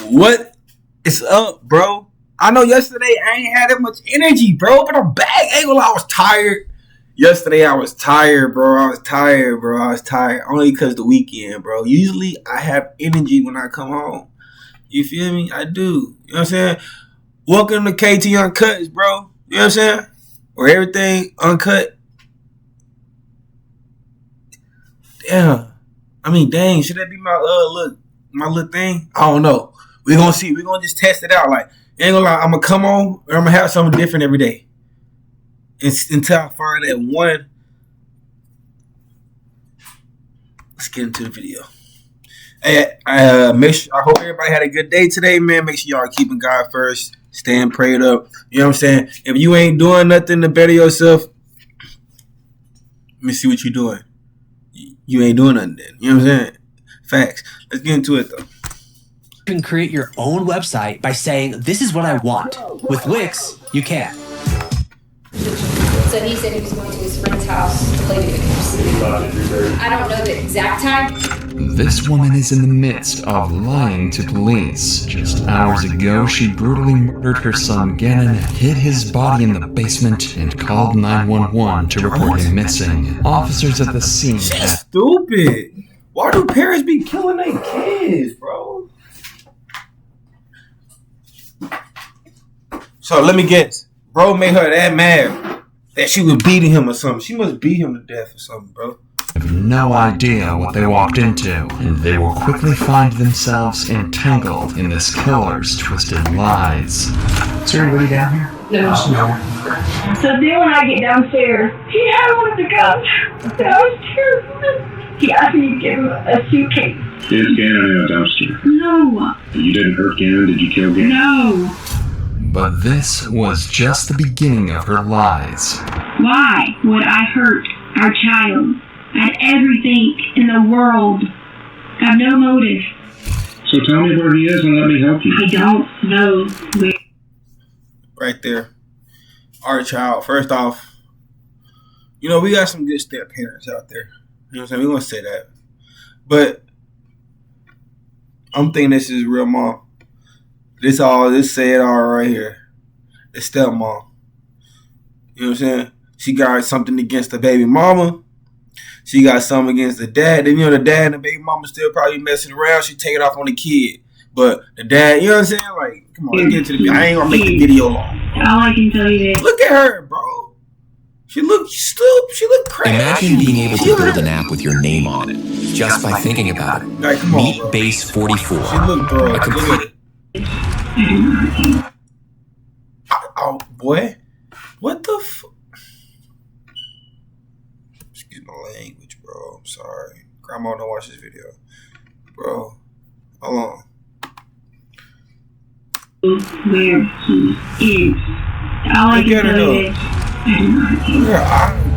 What is up, bro? I know yesterday I ain't had that much energy, bro, but I'm back. Ain't gonna lie, I was tired. Yesterday I was tired, bro. I was tired. Only because the weekend, bro. Usually I have energy when I come home. You feel me? I do. You know what I'm saying? Welcome to KTUNKUTZ, bro. You know what I'm saying? Where everything uncut. Damn. I mean, dang. Should that be my little thing? I don't know. We're gonna see. We're gonna just test it out. Like, ain't gonna lie, I'm gonna come on or I'm gonna have something different every day. Until I find that one. Let's get into the video. Hey, I hope everybody had a good day today, man. Make sure y'all keeping God first, staying prayed up. You know what I'm saying? If you ain't doing nothing to better yourself, let me see what you're doing. You ain't doing nothing then. You know what I'm saying? Facts. Let's get into it though. You can create your own website by saying, this is what I want. With Wix, you can. So he said he was going to his friend's house to play video games. I don't know the exact time. This woman is in the midst of lying to police. Just hours ago, she brutally murdered her son Gannon, hid his body in the basement, and called 911 to report him missing. Officers at the scene... She's stupid. Why do parents be killing their kids, bro? So let me guess. Bro made her that mad that she was beating him or something. She must beat him to death or something, bro. I have no idea what they walked into, and they will quickly find themselves entangled in this killer's twisted lies. Is there anybody down here? No. So then when I get downstairs, he had one of the guns. That was terrible. He asked me to give him a suitcase. Is Gannon in a dumpster? No. You didn't hurt Gannon? Did you kill Gannon? No. But this was just the beginning of her lies. Why would I hurt our child? I had everything in the world. I have no motive. So tell me where he is and let me help you. I don't know where. Right there. Our child. First off, you know, we got some good step parents out there. You know what I'm saying? We want to say that. But I'm thinking this is real mom. This say it all right here. The stepmom. You know what I'm saying? She got something against the baby mama. She got something against the dad. Then, you know, the dad and the baby mama still probably messing around. She take it off on the kid. But the dad, you know what I'm saying? Like, come on, let's get into the video. I ain't gonna make the video long. All I can tell you is, look at her, bro. She look crazy. Imagine being able to build an app with your name on it, just by thinking about it. Right, come on, Meet bro. Base 44. She look, bro. A complete... Oh, boy. What the Excuse my language, bro. I'm sorry. Grandma don't watch this video. Bro, hold on. where he is. All I can tell you is, I do not care.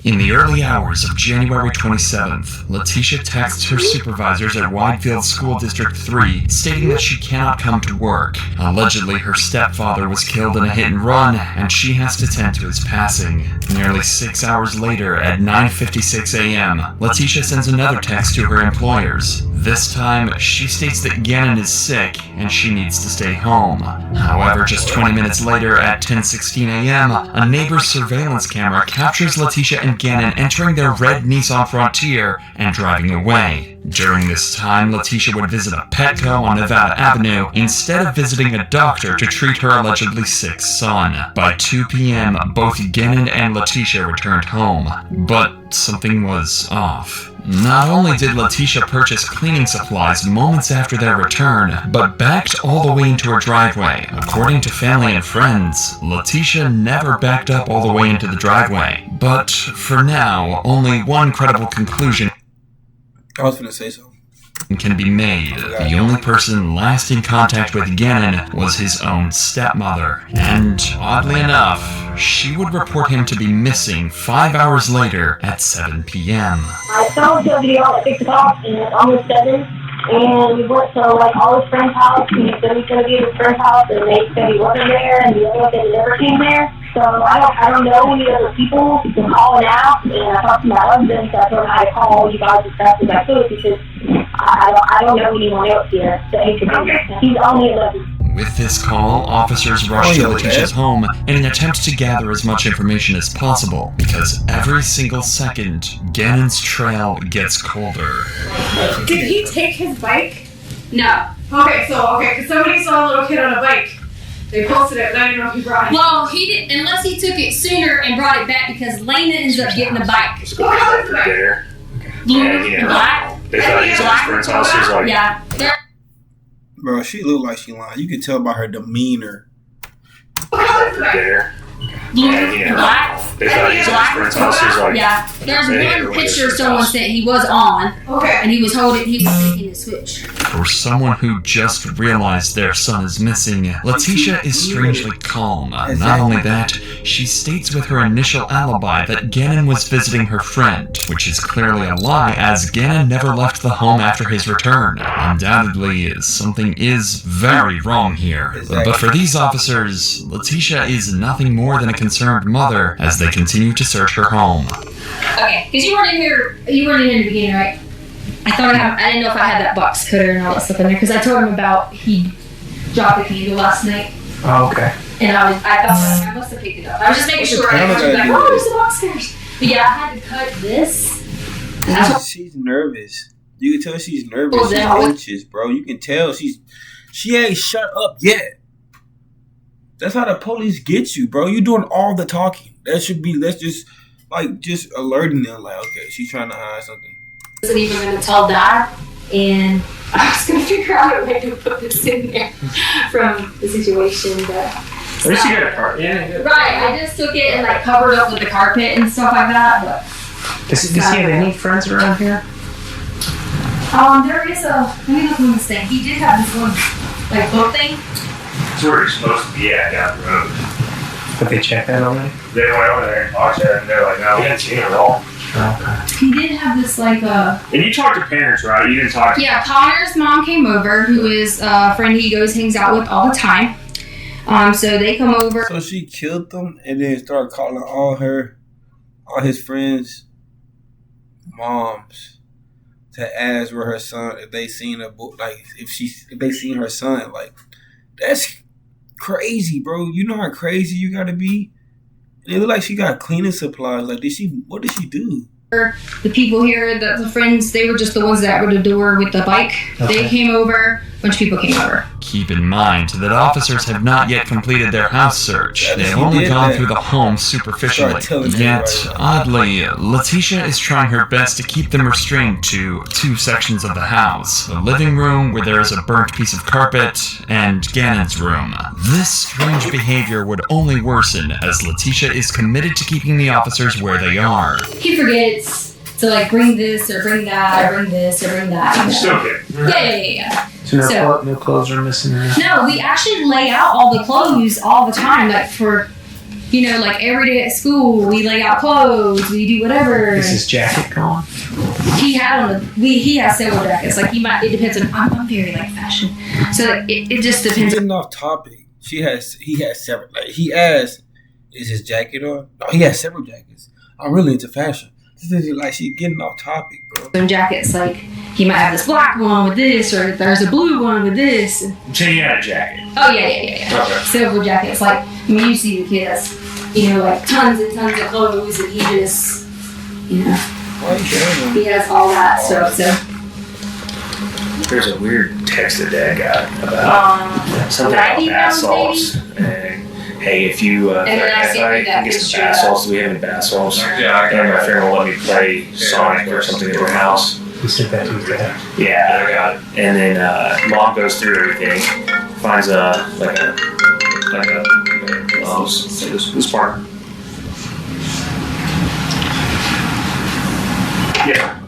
In the early hours of January 27th, Letitia texts her supervisors at Widefield School District 3 stating that she cannot come to work. Allegedly, her stepfather was killed in a hit-and-run, and she has to tend to his passing. Nearly 6 hours later, at 9:56 a.m., Letitia sends another text to her employers. This time, she states that Gannon is sick and she needs to stay home. However, just 20 minutes later, at 10:16 a.m., a neighbor's surveillance camera captures Letitia and Gannon entering their red Nissan Frontier and driving away. During this time, Letitia would visit a Petco on Nevada Avenue instead of visiting a doctor to treat her allegedly sick son. By 2 p.m., both Gannon and Letitia returned home, but something was off. Not only did Letitia purchase cleaning supplies moments after their return, but backed all the way into her driveway. According to family and friends, Letitia never backed up all the way into the driveway. But for now, only one credible conclusion I was gonna say something. Can be made. The only person last in contact with Gannon was his own stepmother. And oddly enough, she would report him to be missing 5 hours later at 7 p.m. I saw the video at 6 o'clock and it's almost 7. And we went to like all his friends' house and he said he was going to be at his friend's house and they said he wasn't there and the other one said he never came there. So I don't know any other people who can call it out, and I talked to my husband, so I told him I call you guys as fast as I could because I don't know anyone else here that he could do. He's only 11. With this call, officers rush to Letitia's home in an attempt to gather as much information as possible, because every single second, Gannon's trail gets colder. Did he take his bike? No. Okay, because somebody saw a little kid on a bike. They posted it, and I didn't know if he brought it. Well, he didn't, unless he took it sooner and brought it back because Lena ended up getting the bike. What color is the bike? Blue and black. They thought he was at his friend's house. He was like, Yeah. Bro, she looked like she lying. You can tell by her demeanor. What color is the bike? Blue and black. they thought he was at his friend's house. He was like, Yeah. There's Hey, one picture someone said he was on, Okay. and he was taking his switch. For someone who just realized their son is missing, Letitia is strangely calm. Not only that, she states with her initial alibi that Gannon was visiting her friend, which is clearly a lie as Gannon never left the home after his return. Undoubtedly, something is very wrong here. But for these officers, Letitia is nothing more than a concerned mother as they continue to search her home. Okay, because you weren't in here in the beginning, right? I didn't know if I had that box cutter and all that stuff in there because I told him about he dropped the candle last night. Oh, okay. And I thought I must have picked it up. I was just making sure. I was like, oh, there's the box cutters. But yeah, I had to cut this. She's nervous. You can tell she's nervous. Oh, she's no. anxious, bro. You can tell she ain't shut up yet. That's how the police get you, bro. You doing all the talking. That should be. Let's just alerting them. Like, okay, she's trying to hide something. I wasn't even going to tell Dad, and I was going to figure out a way to put this in there from the situation. But at least you got a card. Yeah. right, I just took it and like covered up with the carpet and stuff like that. But Does he have any friends around here? there is a. Let me look on this thing. He did have this one like boat thing. That's where you're supposed to be at down the road. But they checked that already? They went over there and talked to her, and they're like, no, we haven't seen it at all. He did have this like And you talked to parents, right? You didn't talk to Yeah, Connor's mom came over, who is a friend he hangs out with all the time. So they come over. So she killed them and then started calling all his friends' moms to ask where her son, if they seen if they seen her son. Like, that's crazy, bro. You know how crazy you gotta be. And it looked like she got cleaning supplies. Like, what did she do? The people here, the friends, they were just the ones that were the door with the bike. Okay. They came over. A bunch of people came over. Keep in mind that officers have not yet completed their house search. They've only gone through the home superficially. Yet, oddly, Letitia is trying her best to keep them restrained to two sections of the house. The living room, where there is a burnt piece of carpet, and Gannon's room. This strange behavior would only worsen as Letitia is committed to keeping the officers where they are. He forgets to like bring this or bring that or bring this or bring that. Still good. Yeah. So no clothes are missing or anything? No, we actually lay out all the clothes all the time. Like for, like every day at school, we lay out clothes. We do whatever. Is his jacket gone? He had he has several jackets. Like it depends on. I'm very like fashion, so it just depends. Getting off topic. He has several. Like, he asked, "Is his jacket on?" No, he has several jackets. I'm really into fashion. This is like she's getting off topic, bro. Some jackets, like he might have this black one with this, or there's a blue one with this. So you had a jacket. Oh yeah. Okay. Silver jackets, like you see the kids, like tons and tons of clothes, and he just, Why you sharing he has all that stuff. So There's a weird text that Dad got about something about bath salts. And hey, if you And then I sent you that get some picture bath of- salts, do we have any bath salts? And my friend will let me play Sonic or something at their house. You sent that to his dad? Yeah, I got it. And then Mom goes through everything, finds this part. Yeah.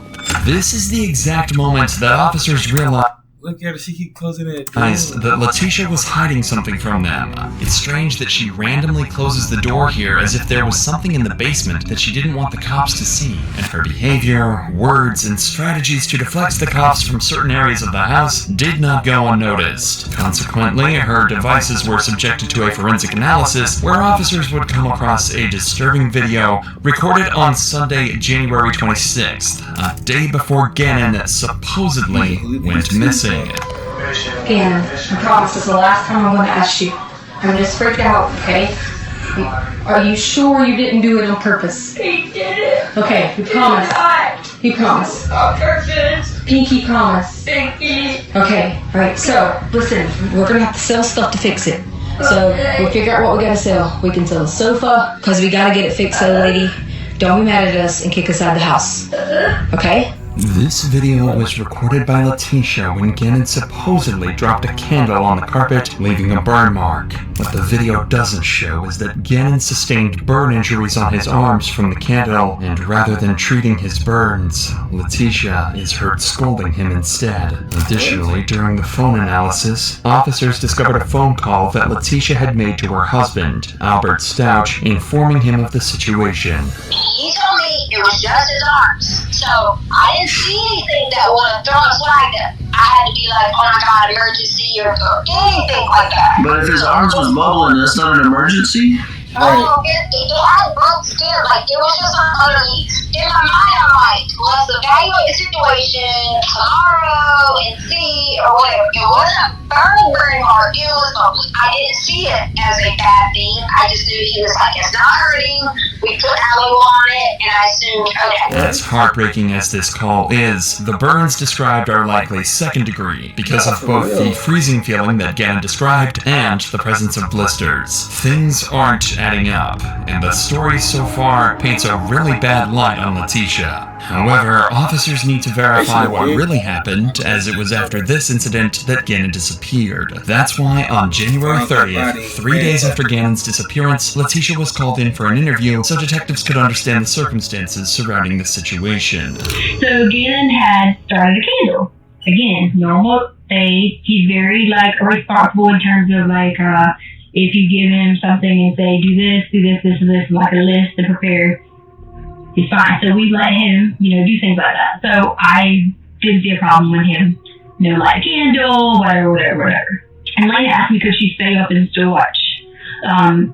This is the exact moment that officers realize Look at her, she keep closing it. Realized that Letitia was hiding something from them. It's strange that she randomly closes the door here as if there was something in the basement that she didn't want the cops to see. And her behavior, words, and strategies to deflect the cops from certain areas of the house did not go unnoticed. Consequently, her devices were subjected to a forensic analysis where officers would come across a disturbing video recorded on Sunday, January 26th, a day before Gannon supposedly went missing. Gannon, I promise this is the last time I'm going to ask you. I'm just freaked out, okay? Are you sure you didn't do it on purpose? He did it. Okay, you promise. You promise. On purpose. Pinky promise. Pinky. Okay, alright, so, listen, we're going to have to sell stuff to fix it. So, we'll figure out what we got to sell. We can sell a sofa, because we got to get it fixed, so lady. Don't be mad at us and kick us out of the house. Okay? This video was recorded by Letitia when Gannon supposedly dropped a candle on the carpet, leaving a burn mark. What the video doesn't show is that Gannon sustained burn injuries on his arms from the candle, and rather than treating his burns, Letitia is heard scolding him instead. Additionally, during the phone analysis, officers discovered a phone call that Letitia had made to her husband, Albert Stouch, informing him of the situation. He told me it was just his arms. So I didn't see anything that would have thrown a flag that I had to be like, oh my god, emergency or anything like that. But if his arms was bubbling, that's not an emergency? Oh, it had broke skin, like it was just underneath. In my mind, I'm like, let's evaluate the situation tomorrow and see or whatever. It wasn't a burning mark. It was I didn't see it as a bad thing. I just knew he was like, it's not hurting. We put aloe on it, and I assumed, okay. As heartbreaking as this call is, the burns described are likely second degree because of both the freezing feeling that Gannon described and the presence of blisters. Things aren't adding up, and the story so far paints a really bad light on Letitia. However, officers need to verify what really happened, as it was after this incident that Gannon disappeared. That's why on January 30th, 3 days after Gannon's disappearance, Letitia was called in for an interview so detectives could understand the circumstances surrounding the situation. So Gannon had started a candle. Again, normal day. He's very responsible in terms of if you give him something and say do this, like a list to prepare, he's fine. So we let him, do things like that. So I didn't see a problem with him, light a candle, whatever. And Lena asked me could she stay up and still watch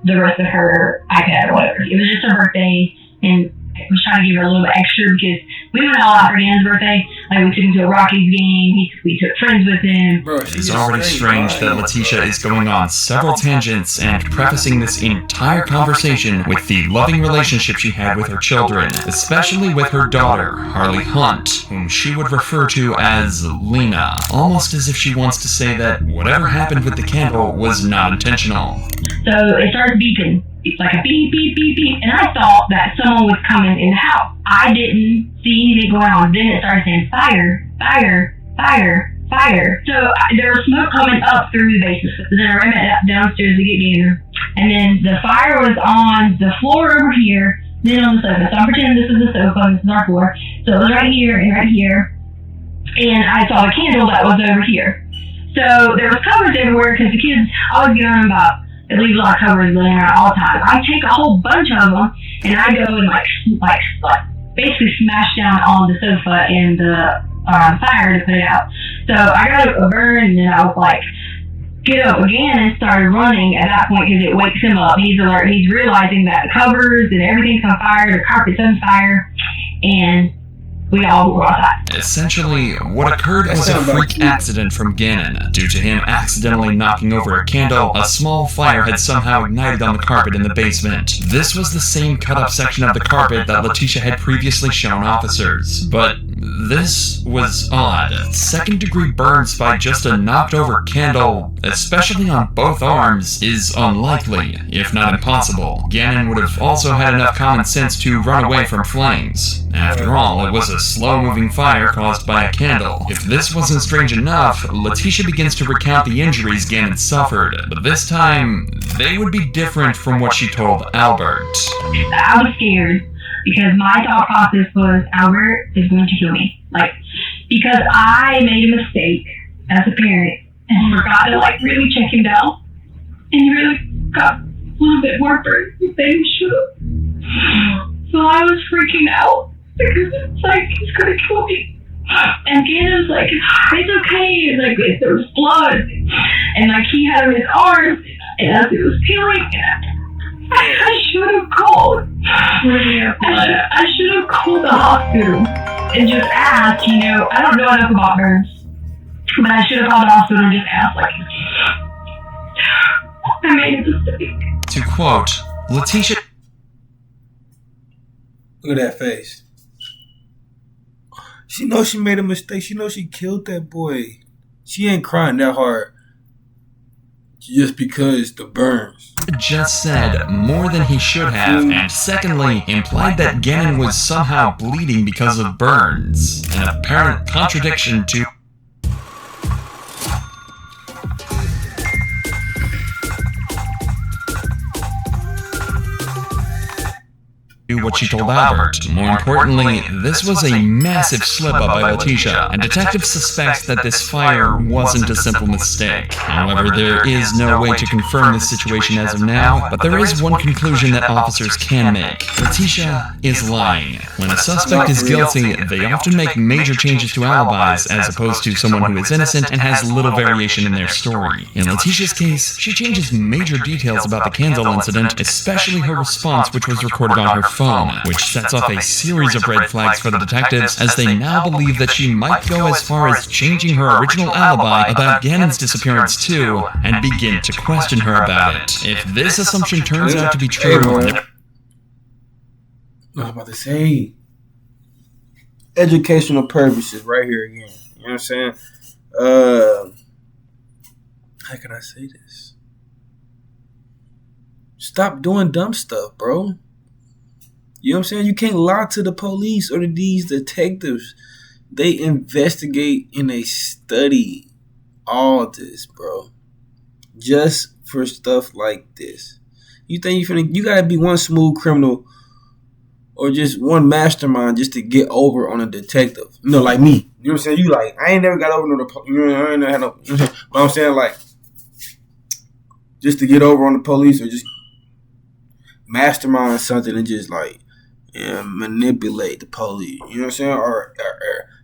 the rest of her iPad or whatever. It was just her birthday, and I was trying to give her a little bit extra because we went all out for Dan's birthday. We took him to a Rockies game. We took friends with him. It's already strange that Letitia is going on several tangents and prefacing this entire conversation with the loving relationship she had with her children, especially with her daughter, Harley Hunt, whom she would refer to as Lena, almost as if she wants to say that whatever happened with the candle was not intentional. So it starts beeping. It's like a beep, beep, beep, beep. And I thought that someone was coming in the house. I didn't see anything going on. Then it started saying fire, fire, fire, fire. So there was smoke coming up through the basement. So then I ran back downstairs to get Gator. And then the fire was on the floor over here, then on the sofa. So I'm pretending this is the sofa and this is our floor. So it was right here and right here. And I saw a candle that was over here. So there was covers everywhere because the kids always get on about at least a lot of covers laying around all the time. I take a whole bunch of them and I go and basically smash down on the sofa and the fire to put it out. So I got a burn and then I was get up again and started running at that point because it wakes him up. He's alert. He's realizing that the covers and everything's on fire, the carpet's on fire, and we all were outside. Essentially, what occurred was a freak accident from Gannon. Due to him accidentally knocking over a candle, a small fire had somehow ignited on the carpet in the basement. This was the same cut-up section of the carpet that Letitia had previously shown officers. But this was odd. Second-degree burns by just a knocked-over candle, especially on both arms, is unlikely, if not impossible. Gannon would have also had enough common sense to run away from flames. After all, it was a slow-moving fire caused by a candle. If this wasn't strange enough, Letitia begins to recount the injuries Gannon suffered, but this time, they would be different from what she told Albert. I was scared because my thought process was, Albert is going to kill me. Because I made a mistake as a parent and forgot to like really check him down. And he really got a little bit more burnt than he should have. So I was freaking out because it's like he's gonna kill me. And Gannon's like, it's okay. And like there was blood, and like he had him in his arms, and as it was peeling, I should have called. I should have called the hospital and just asked. You know, I don't know enough about burns, but I should have called the hospital and just asked. Like, I made a mistake. To quote, Letitia. Look at that face. She knows she made a mistake. She knows she killed that boy. She ain't crying that hard just because the burns. Just said more than he should have, and secondly, implied that Gannon was somehow bleeding because of burns. An apparent contradiction to what she told Albert. More importantly, this was a massive slip-up by Letitia, and detectives suspect that this fire wasn't a simple mistake. However, there is no way to confirm this situation as of now, but there is one conclusion that officers can make. Letitia is lying. When a suspect is guilty, they often make major changes to alibis as opposed to someone who is innocent and has little variation in their story. In Letitia's case, she changes major details about the candle incident, especially her response, which was recorded on her phone, which sets off a series of red flags for the detectives as they now believe that she might go as far as changing her original alibi about Gannon's disappearance too, and begin to question her about it. If this assumption turns out to be true, I was about to say, educational purposes right here again. You know what I'm saying? How can I say this? Stop doing dumb stuff, bro. You know what I'm saying? You can't lie to the police or to these detectives. They investigate and they study all this, bro. Just for stuff like this. You think you gotta be one smooth criminal or just one mastermind just to get over on a detective? You know, like me. You know what I'm saying? You like, I ain't never got over on the, you know, I ain't never had no, you know what I'm saying? Like, just to get over on the police or just mastermind something and just like, manipulate the police. You know what I'm saying? Or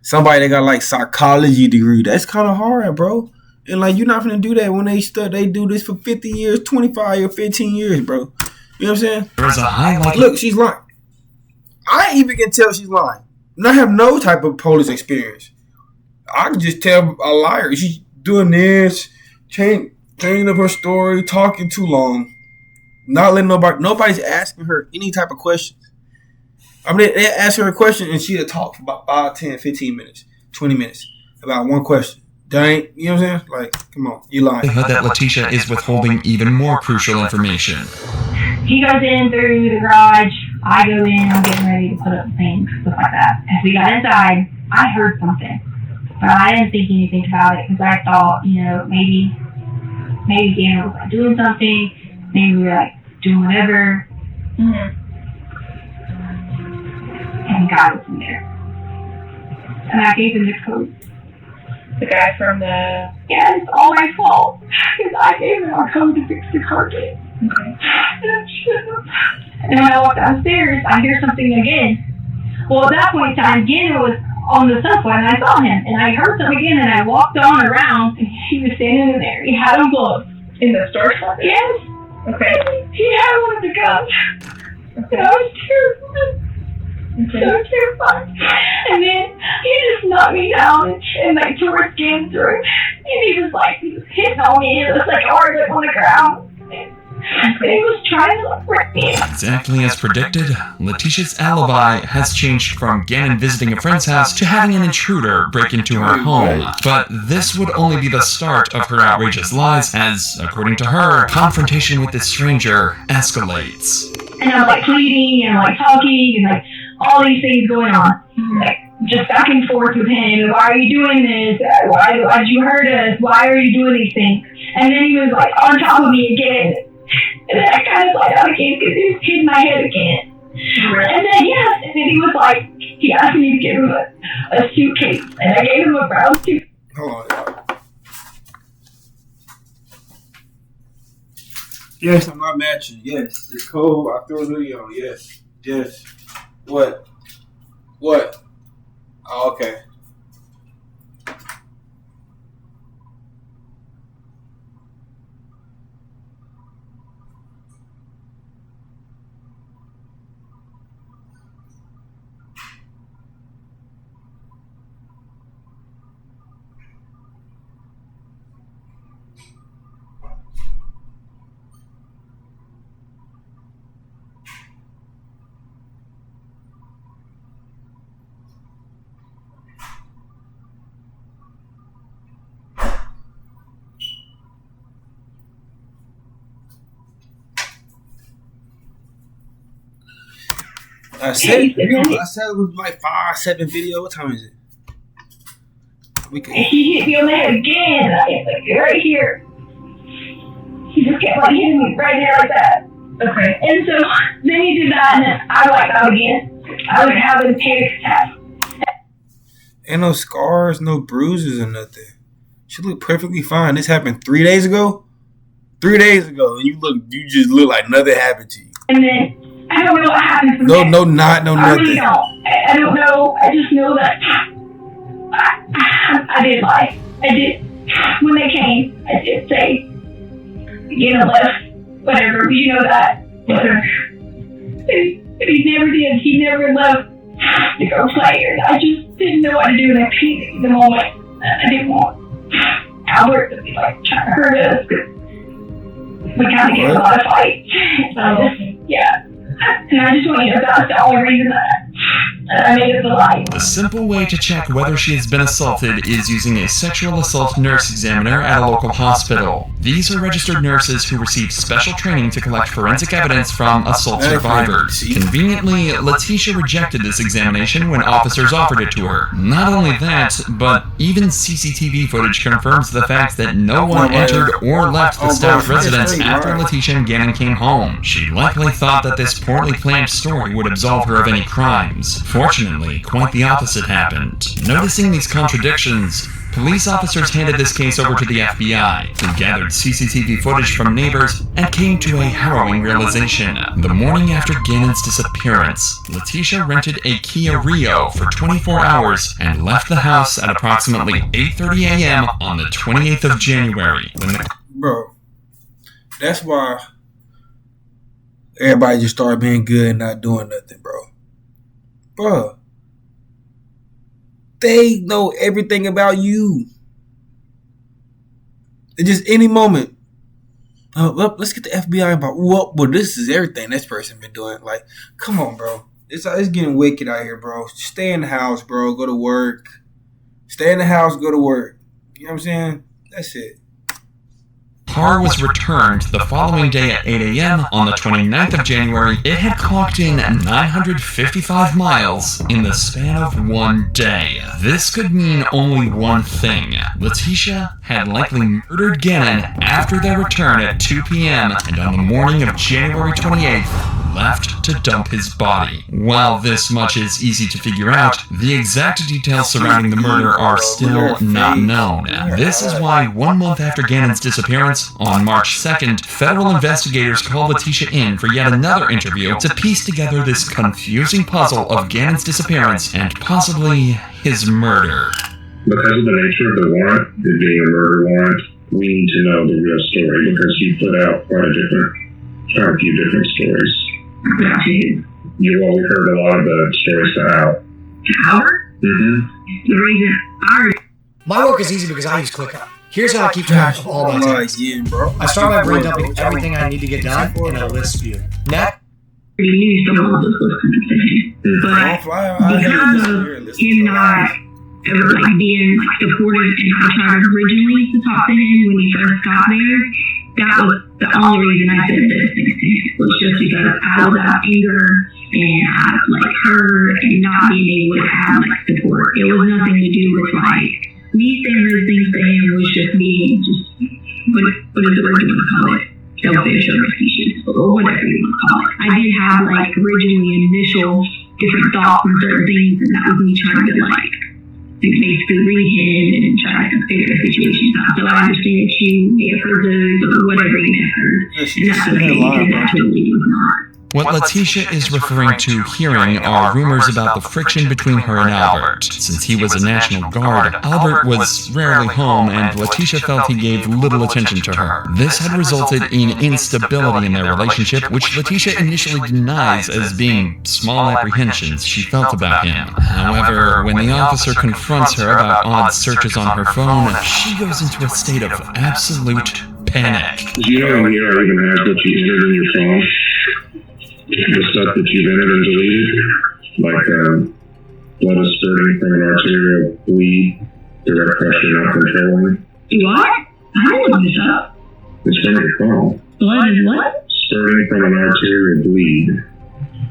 somebody that got like psychology degree. That's kind of hard, bro. And like, you're not gonna do that when they do this for 50 years, 25 or 15 years, bro. You know what I'm saying? There's a highlight. Look, she's lying. I even can tell she's lying. And I have no type of police experience. I can just tell a liar. She's doing this, changing up her story, talking too long, not letting nobody's asking her any type of questions. I mean, they ask her a question and she'll talk for about 5, 10, 15 minutes, 20 minutes about one question. Dang, you know what I'm saying? Like, come on, you lying. I heard that Letitia is withholding even more crucial information. He goes in through the garage. I go in. I'm getting ready to put up things, stuff like that. As we got inside, I heard something, but I didn't think anything about it because I thought, you know, maybe Dana was like doing something. Maybe we were like doing whatever. Mm-hmm. And God was in there. And I gave him the code. The guy from the... Yeah, it's all my fault. Because I gave him our code to fix the carpet. Okay. And when I walk downstairs, I hear something again. Well, at that point in time, Gannon was on the sofa and I saw him. And I heard something again and I walked on around and he was standing in there. He had on gloves. In the store closet? Yes. Okay. He had one of the guns. Okay. And I was terrified. Okay. So terrified. And then he just knocked me down and like tore his skin through. And he was hitting on me. It was like hard up on the ground. And he was trying to break me. Exactly as predicted, Letitia's alibi has changed from Gannon visiting a friend's house to having an intruder break into her home. But this would only be the start of her outrageous lies as, according to her, confrontation with this stranger escalates. And I'm like pleading and like talking and like all these things going on. Like just back and forth with him. Why are you doing this? Why did you hurt us? Why are you doing these things? And then he was like on top of me again. And then I kind of slid out again because he was hitting my head again. And then and then he was like, he asked me to give him a suitcase. And I gave him a brown suitcase. Hold on, y'all. Yes, I'm not matching. Yes, it's cold. I threw a hoodie on. Yes, yes. What? What? Oh, okay. I said it was like 5-7 video. What time is it? He hit me on the head again. I was like, right here. He just kept like hitting me right there like that. Okay. And so then he did that, and then I wiped out again. I was having panic attacks. Ain't no scars, no bruises or nothing. She looked perfectly fine. This happened 3 days ago. 3 days ago, and you just look like nothing happened to you. And then I don't know what happened from no, there. No, nothing. I really don't. I don't know. I just know that I did lie. I did. When they came, I did say, left, whatever. You know that. But he never did. He never left to go play. Or I just didn't know what to do in that panic the moment. I didn't want Albert to be like trying to hurt us. We kind of get a lot of fights. Yeah. And I just want you to know that's the only reason that I made it the lie. The simple way to check whether she has been assaulted is using a sexual assault nurse examiner at a local hospital. These are registered nurses who receive special training to collect forensic evidence from assault survivors. Conveniently, Letitia rejected this examination when officers offered it to her. Not only that, but even CCTV footage confirms the fact that no one entered or left the staff residence after Letitia and Gannon came home. She likely thought that this poorly planned story would absolve her of any crimes. Fortunately, quite the opposite happened. Noticing these contradictions, police officers handed this case over to the FBI, who gathered CCTV footage from neighbors and came to a harrowing realization. The morning after Gannon's disappearance, Letitia rented a Kia Rio for 24 hours and left the house at approximately 8:30 a.m. on the 28th of January. Bro, that's why everybody just started being good and not doing nothing, bro. Bro, they know everything about you. At just any moment, let's get the FBI involved. Well, this is everything this person been doing. Like, come on, bro. It's getting wicked out here, bro. Stay in the house, bro. Go to work. Stay in the house, go to work. You know what I'm saying? That's it. Car was returned the following day at 8 a.m. on the 29th of January. It had clocked in 955 miles in the span of one day. This could mean only one thing. Letitia had likely murdered Gannon after their return at 2 p.m. and on the morning of January 28th, left to dump his body. While this much is easy to figure out, the exact details surrounding the murder are still not known. This is why 1 month after Gannon's disappearance, on March 2nd, federal investigators called Letitia in for yet another interview to piece together this confusing puzzle of Gannon's disappearance and possibly his murder. Because of the nature of the warrant, it being a murder warrant, we need to know the real story because he put out quite a few different stories. You all heard a lot of the stories to Howard. Howard? Mm-hmm. The reason my work is easy because I use ClickUp. Here's how I keep track of all my tasks. I start my brain dumping everything I need to get done in a list view. Next. He knew some of this was coming to him. But because of him not ever being supportive, and I tried originally to talk to him when he first got there, that was the only reason I said this was just because I was out of anger and I was hurt and not being able to have support. It was nothing to do with me saying those things to him was just me, what is the word you want to call it? Selfish or facetious or whatever you want to call it. I did have originally initial different thoughts on certain things, and that was me trying to basically read him and try to figure the situation out. So I understand that you may have heard those or whatever you may have heard. And that's okay, because that's what it was not. What Letitia is referring to hearing are rumors about the friction between her and Albert. Since he was a National Guard, Albert was rarely home, and Letitia felt he gave little attention to her. This had resulted in instability in their relationship, which Letitia initially denies as being small apprehensions she felt about him. However, when the officer confronts her about odd searches on her phone, she goes into a state of absolute panic. Do you know when you even have what you entered in your phone? The stuff that you've entered and deleted, like blood is spurting from an arterial bleed, direct pressure not controlling. What? I don't know this up. It's from your phone. Blood is what? Spurting from an arterial bleed.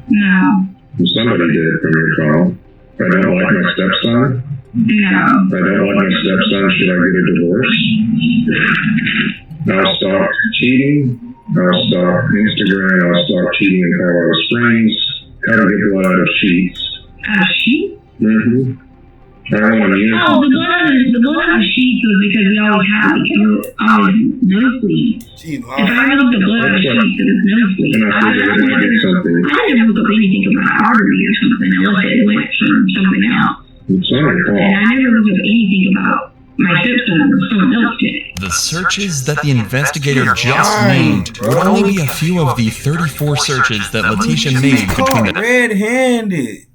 No. Somebody did it from your phone. I don't like my stepson. No. I don't like my stepson. Should I get a divorce? I'll stop cheating. I'll stop Instagram. I'll stop cheating in Colorado Springs. How to get blood out of sheets. Out of sheets? Mm-hmm. I don't want to use the blood out of sheets was because we always had nosebleeds. If I looked at blood out of sheets, it was nosebleeds. And I figured I might get something. I didn't look up anything about an artery or something unless it went from something else. It's not your fault. And I never looked up anything about my stepson or someone else did. The searches that the investigator just named would only be a few of the 34 searches that Letitia made between the... Red-handed.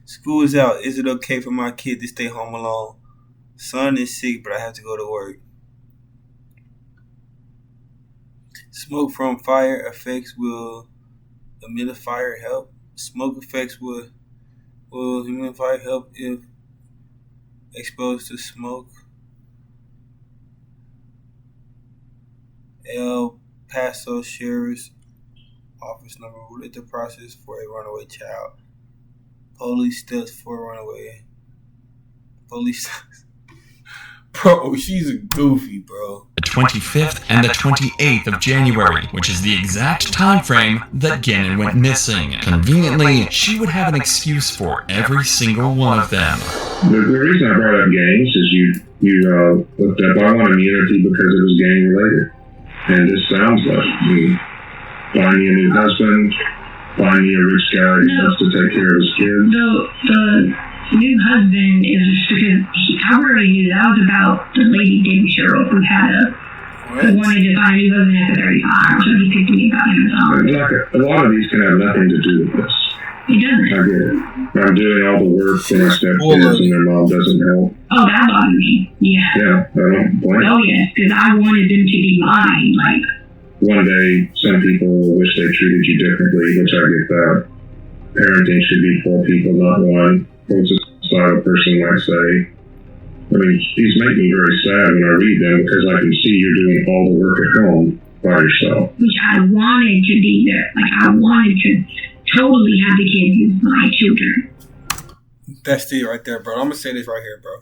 School is out. Is it okay for my kid to stay home alone? Son is sick, but I have to go to work. Smoke from fire effects will humidifier help. Smoke effects will humidifier help if exposed to smoke. El Paso Sheriff's Office number related to process for a runaway child. Police steps for a runaway. Police. Bro, she's a goofy, bro. The 25th and the 28th of January, which is the exact time frame that Gannon went missing. Conveniently, she would have an excuse for every single one of them. The reason I brought up gangs is you looked up, I want immunity because it was gang related. And this sounds like me. Find me a new husband, find me a rich guy who wants to take care of his kids. The new husband is just because I already knew that was about the lady David Sherrill who wanted to find a new husband after 35, so he picked me about him. A lot of these can have nothing to do with this. It doesn't. I get it. I'm doing all the work for my stepkids and their mom doesn't help. Oh, that bothered me. Yeah. Yeah, I don't blame. Oh, yes, because I wanted them to be mine. Like, one day, some people wish they treated you differently, which I get that. Parenting should be for people, not one. What a societal person might say. I mean, these make me very sad when I read them because I can see you're doing all the work at home by yourself. Which I wanted to be there. Like, I wanted to totally have the kids as my children. That's it right there, bro. I'm going to say this right here, bro.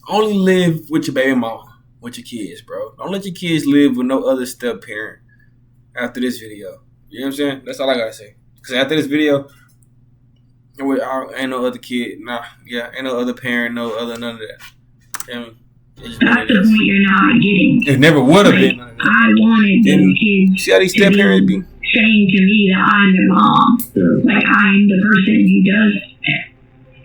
Only live with your baby mama, with your kids, bro. Don't let your kids live with no other step parent after this video. You know what I'm saying? That's all I got to say. Because after this video, ain't no other kid. Ain't no other parent, none of that. You know what I mean? That's the point you're not getting. It never would have been. I wanted them kids see how these step parents be saying to me that I'm their mom. Yeah. Like, I'm the person who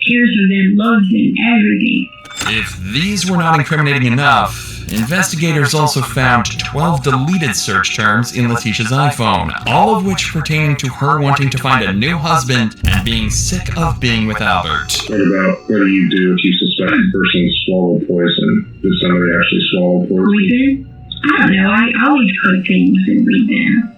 cares for them, loves them, everything. If these were not incriminating enough, investigators also found 12 deleted search terms in Letitia's iPhone, all of which pertaining to her wanting to find a new husband and being sick of being with Albert. What do you do if you suspect a person swallowed poison? Did somebody actually swallow poison? Poison? I don't know. I always cook things and read them.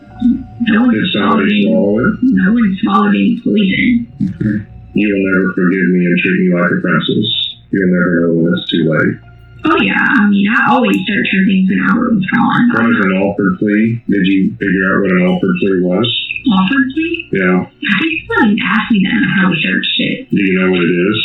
Did somebody swallow it? No one swallowed any poison. Okay. You will never forgive me and treat me like a princess. You'll never know when it's too late. Oh, yeah. I mean, I always search for things when Albert was gone. What is an offered plea? Did you figure out what an offered plea was? Offered plea? Yeah. I think somebody asked me that and I probably searched it. Do you know what it is?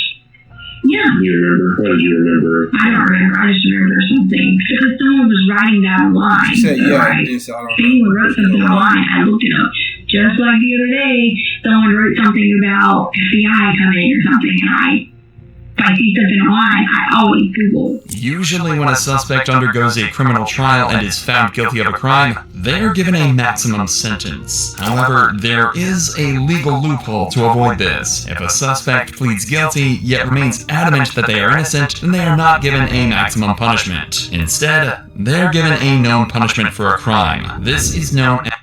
Yeah. Do you remember? What did you remember? I don't remember. I just remember some things. Because someone was writing that online. She said, yeah, right? this, I don't If anyone wrote something online, I looked it up. Just like the other day, someone wrote something about FBI coming or something, and if I see something online, I always Google. Usually when a suspect undergoes a criminal trial and is found guilty of a crime, they are given a maximum sentence. However, there is a legal loophole to avoid this. If a suspect pleads guilty, yet remains adamant that they are innocent, then they are not given a maximum punishment. Instead, they are given a known punishment for a crime. This is known as...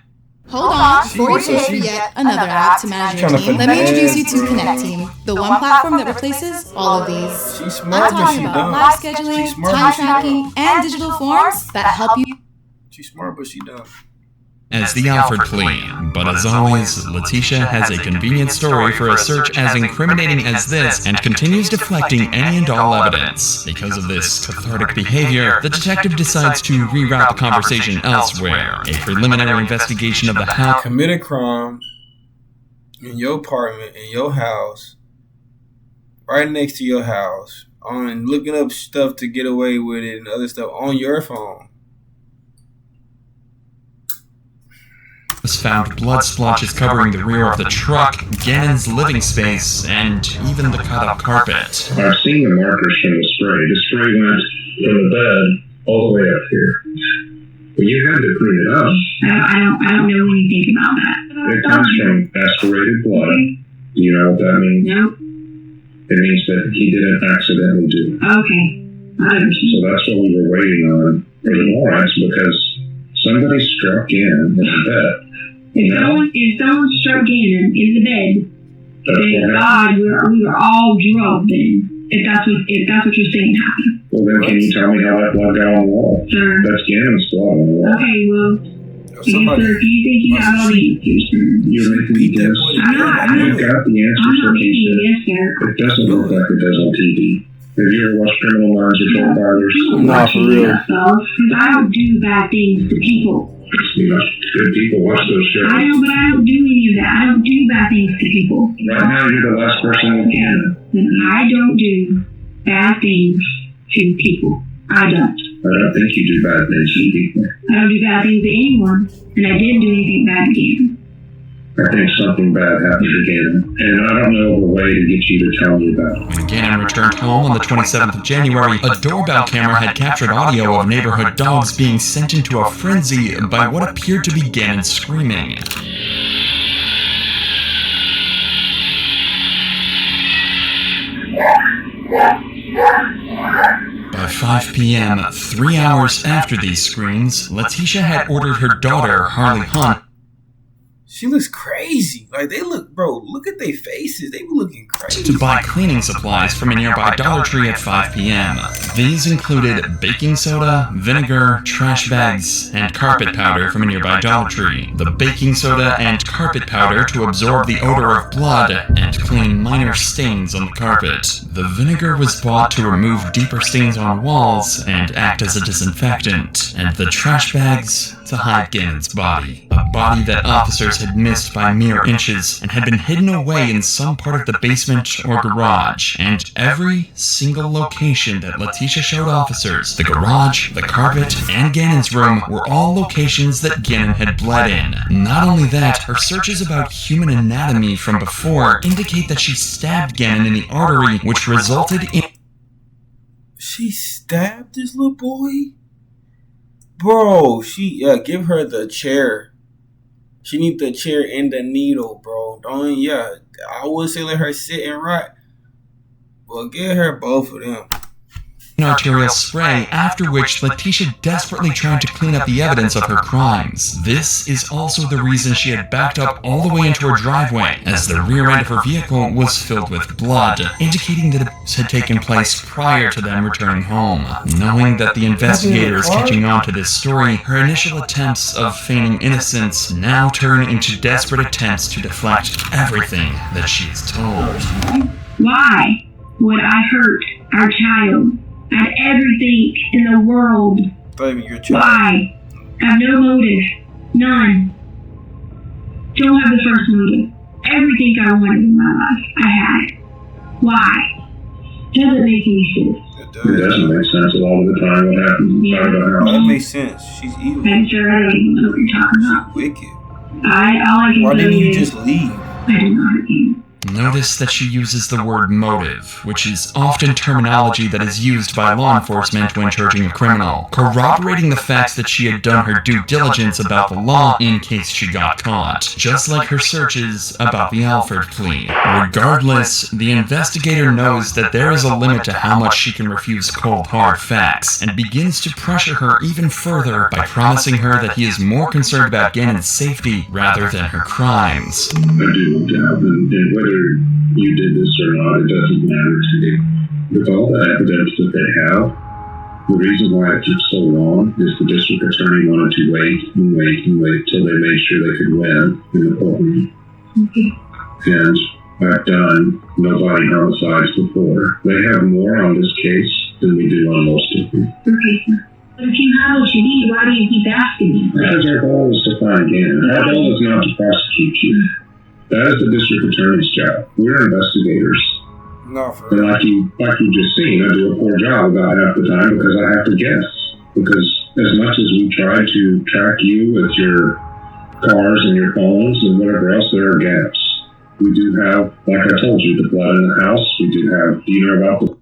Hold on, before you pay for yet another app to manage your team, let me introduce you to Connect Team, the one platform that replaces all of these. She's smart, I'm talking about live scheduling, time tracking, and digital forms that help you. She's smart, but she dumb. As the offered plea, but as always, Letitia has a convenient story for a search as incriminating as this and continues deflecting any and all evidence. Because of this cathartic behavior, the detective decides to reroute the conversation elsewhere. A preliminary investigation of the house... Commit a crime in your apartment, in your house, right next to your house, on looking up stuff to get away with it and other stuff on your phone. Found blood splotches covering the rear of the truck, Gannon's living space, and even the cut-up carpet. I've seen the markers from the spray. The spray went from the bed all the way up here. But you had to clean it up. I don't know anything about that. It comes from aspirated blood. Do you know what that means? No. It means that he didn't accidentally do it. Okay. So that's what we were waiting on for the warrants, because somebody struck in the bed. If someone struck Gannon in the bed, thank God we were all drugged then. If that's what you're saying happened. Well, then can you tell me how that blood got on the wall? Sure. That's Gannon's blood on the wall. Okay, well, if you think you have all the answers, sir. You're making me guess. You've got the answers. I'm not making you guess, sir. It doesn't look like it does on TV. Have you ever watched Criminal Minds or Fort Fighters? Nah, for real. Because I don't do bad things to people. You know, good people watch those shows. I know, but I don't do any of that. I don't do bad things to people. Right now, you're the last person in Canada. I don't do bad things to people. I don't. I don't think you do bad things to people. I don't do bad things to anyone, and I didn't do anything bad to Gannon. I think something bad happened to Gannon, and I don't know of a way to get you to tell me about it. When Gannon returned home on the 27th of January, a doorbell camera had captured audio of neighborhood dogs being sent into a frenzy by what appeared to be Gannon screaming. By 5 p.m., 3 hours after these screams, Letitia had ordered her daughter, Harley Hunt, She looks crazy. Like, they look, bro, look at their faces. They be looking crazy. to buy cleaning supplies from a nearby Dollar Tree at 5 p.m. These included baking soda, vinegar, trash bags, and carpet powder from a nearby Dollar Tree. The baking soda and carpet powder to absorb the odor of blood and clean minor stains on the carpet. The vinegar was bought to remove deeper stains on walls and act as a disinfectant. And the trash bags to hide Gannon's body. A body that officers had missed by mere inches and had been hidden away in some part of the basement or garage. And every single location that Letitia showed officers, the garage, the carpet, and Gannon's room, were all locations that Gannon had bled in. Not only that, her searches about human anatomy from before indicate that she stabbed Gannon in the artery, which resulted in... She stabbed this little boy? Bro, give her the chair. She need the chair and the needle, bro. I would say let her sit and rot. Well, get her both of them. arterial spray, after which Letitia desperately tried to clean up the evidence of her crimes. This is also the reason she had backed up all the way into her driveway, as the rear end of her vehicle was filled with blood, indicating that it had taken place prior to them returning home. Knowing that the investigator is catching on to this story, her initial attempts of feigning innocence now turn into desperate attempts to deflect everything that she is told. Why would I hurt our child? I had everything in the world. Why? I have no motive. None. Don't have the first motive. Everything I wanted in my life, I had it. Why? doesn't make any sense. It doesn't make sense a lot of the time what happens inside the house. That makes sense. She's evil. I'm sure I don't even know what you're talking about. Wicked. All I can Why tell didn't you is just leave? I didn't know her name. Notice that she uses the word motive, which is often terminology that is used by law enforcement when charging a criminal, corroborating the facts that she had done her due diligence about the law in case she got caught, just like her searches about the Alford plea. Regardless, the investigator knows that there is a limit to how much she can refuse cold hard facts, and begins to pressure her even further by promising her that he is more concerned about Gannon's safety rather than her crimes. I do doubt, and whether you did this or not, it doesn't matter to me. With all the evidence that they have, the reason why it took so long is the district attorney wanted to wait till they made sure they could win in the courtroom. And I've done no body homicides before. They have more on this case than we do on most of them. Okay, but if you have what you need, why do you keep asking me? Because our goal is to find Gannon. Our goal is not to prosecute you. That is the district attorney's job. We're investigators. No, for and like you've just seen, I do a poor job about half the time because I have to guess. Because as much as we try to track you with your cars and your phones and whatever else, there are gaps. We do have, like I told you, the blood in the house. We do have, do you know about the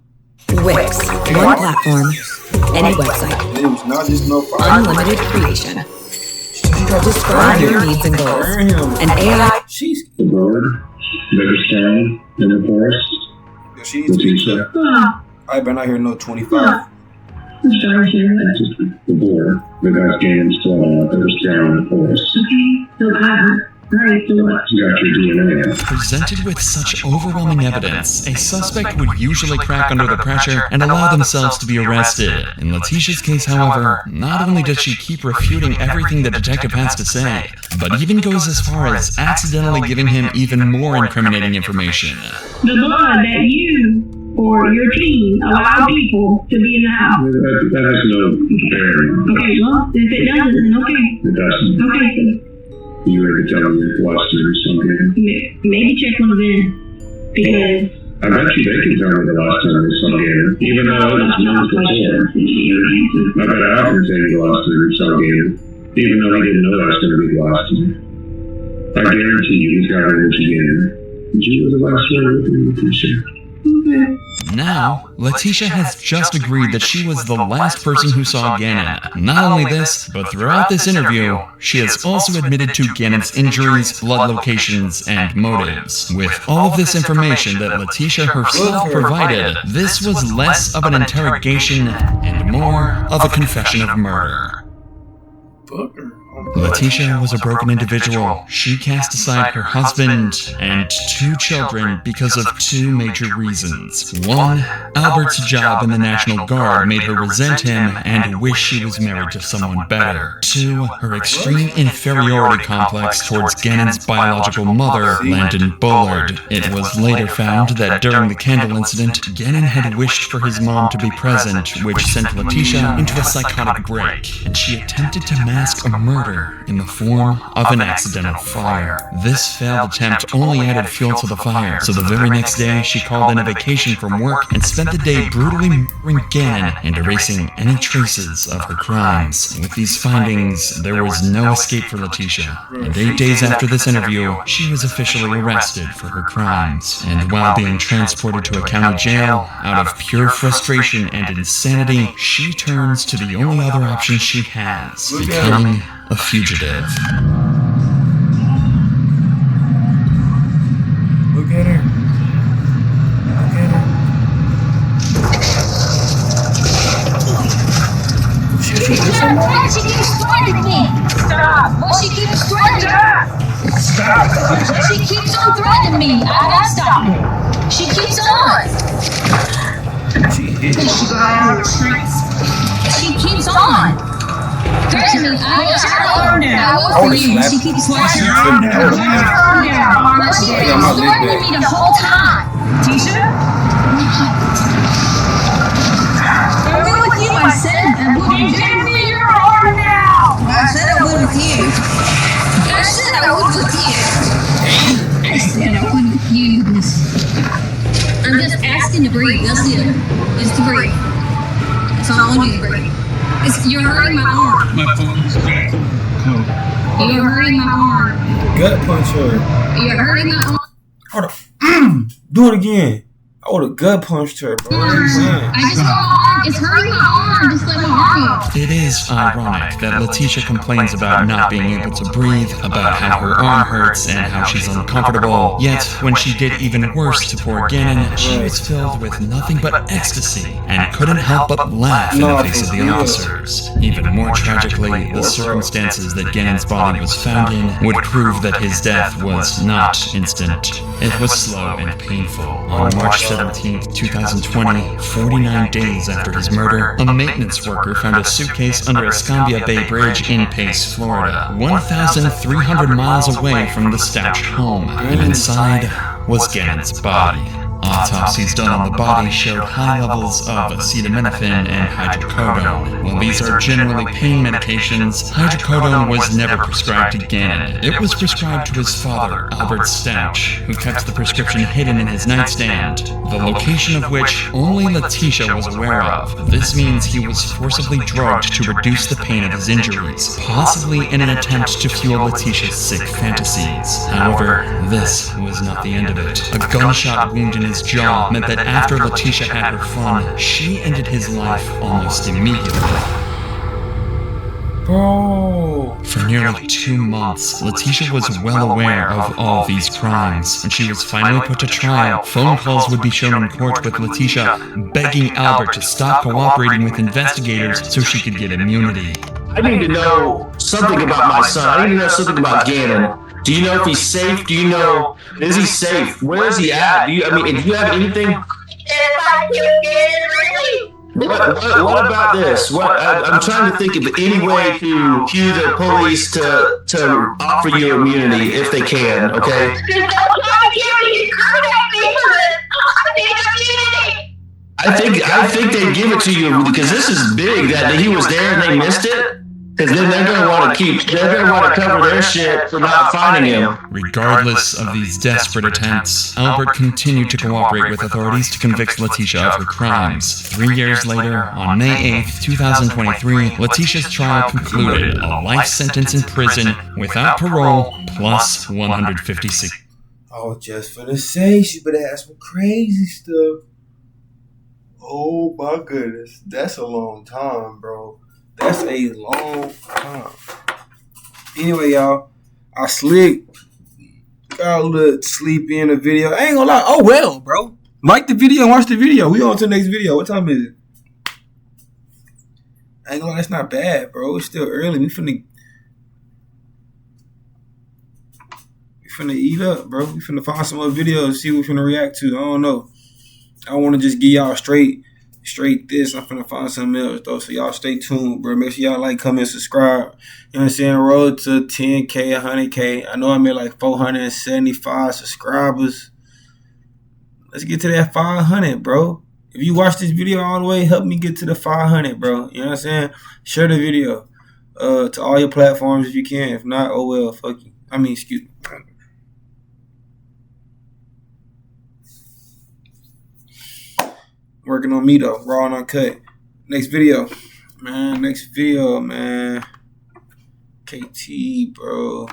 Wix, one platform, any website, unlimited creation. Describe your needs and goals. An AI. She's the bird, biggest town in the forest. She's I better not hear no 25. The board, the guy's Gannon's claw, biggest town in the forest. You got your DNA. Presented with such overwhelming evidence, a suspect would usually crack under the pressure and allow themselves to be arrested. In Letitia's case, however, not only does she keep refuting everything the detective has to say, but even goes as far as accidentally giving him even more incriminating information. The blood that you or your team allow people to be in the house. That has no bearing. Okay, well, if it doesn't, then okay. It doesn't. Okay, so you ever tell me your philosophy or something? maybe check one of them. Because I bet you they can tell me the last time they saw Gannon. Even though it's months before. I bet I can tell you the last time they saw Gannon. Even though I didn't know that was going to be the last time. I guarantee you he's got energy Gannon. Did you know the last word with me, Letitia? Now, Letitia has just agreed that she was the last person who saw Gannon. Not only this, but throughout this interview, she has also admitted to Gannon's injuries, blood locations, and motives. With all of this information that Letitia herself provided, this was less of an interrogation and more of a confession of murder. Letitia was a broken individual. She cast aside her husband and 2 children because of 2 major reasons. 1, Albert's job in the National Guard made her resent him and wish she was married to someone better. 2, her extreme inferiority complex towards Gannon's biological mother, Landon Bullard. It was later found that during the candle incident, Gannon had wished for his mom to be present, which sent Letitia into a psychotic break, and she attempted to mask a murder in the form of an accidental fire. This failed attempt only added fuel to the fire, so the very next day she called in a vacation from work and spent the day brutally murdering Gannon and erasing any traces of her crimes. With these findings, there was no escape for Letitia, and 8 days after this interview, she was officially arrested for her crimes. And while being transported to a county jail, out of pure frustration and insanity, she turns to the only other option she has, becoming a fugitive. Look at her. Look at her. She keeps threatening me. Stop. Well, she keeps threatening me. Stop. She keeps on threatening me. I gotta stop her. She keeps on. She keeps on. Threatening me. I will for you. She keeps threatening me. But she's been threatening me the whole time. Tisha? I'm with you, I said. You gave me your arm now. I said I would with you. I said I would with you. I said I would with you. I'm just asking to breathe. That's it. You're hurting my arm. Gut punch her. You're hurting my arm. Hold on. Do it again. I would have gut punched her, bro. I just want my arm. It's hurting my arm. Just let my arm go. It is ironic that Letitia complains about not being able to breathe, about how her arm hurts and how she's uncomfortable. Yet, when she did even worse to poor Gannon, she was filled with nothing but ecstasy and couldn't help but laugh in the face of the officers. Even more tragically, the circumstances that Gannon's body was found in would prove that his death was not instant. It was slow and painful. On March 17, 2020, 49 days after his murder, a maintenance worker found a suitcase under Escambia Bay Bridge in Pace, Florida, 1,300 miles away from the Stouch home, and inside was Gannon's body. Autopsies done on the body showed high levels of acetaminophen and hydrocodone. While these are generally pain medications, hydrocodone was never prescribed to Gannon. It was prescribed to his father, Albert Stouch, who kept the prescription hidden in his nightstand, the location of which only Letitia was aware of. This means he was forcibly drugged to reduce the pain of his injuries, possibly in an attempt to fuel Letitia's sick fantasies. However, this was not the end of it. A gunshot wound in his jaw meant that after Letitia had her fun, she ended his life almost immediately. Bro. For nearly 2 months, Letitia was well aware of all these crimes. When she was finally put to trial, phone calls would be shown in court with Letitia begging Albert to stop cooperating with investigators so she could get immunity. I need to know something about my son. I need to know something about Gannon. Do you know if he's safe? Do you know, is he safe? Where is he at? Do you have anything? What about this? I'm trying to think of any way to cue the police to offer you immunity if they can, okay? I think they give it to you because this is big that he was there and they missed it. Because then they're going to want to cover their shit for not finding him. Regardless of these desperate attempts, Albert continued to cooperate with authorities to convict Letitia of her crimes. 3 years later, on May 8th, 2023, Letitia's trial concluded a life sentence in prison without parole plus 156. I was just finna say she better have some crazy stuff. Oh my goodness, that's a long time, bro. That's a long time. Anyway, y'all, I got a little sleepy in the video. I ain't gonna lie. Oh well, bro. Like the video and watch the video. We on to the next video. What time is it? I ain't gonna lie, that's not bad, bro. It's still early. We finna eat up, bro. We finna find some other videos, see what we finna react to. I don't know. I wanna just give y'all straight this. I'm finna find something else though, so y'all stay tuned, bro. Make sure y'all like, comment, subscribe. You know what I'm saying? Road to 10K, 100K. I know I'm at like 475 subscribers. Let's get to that 500, bro. If you watch this video all the way, help me get to the 500, bro. You know what I'm saying? Share the video to all your platforms if you can. If not, oh well, fuck you. Excuse me. Working on me though, raw and uncut. Next video, man. KT, bro.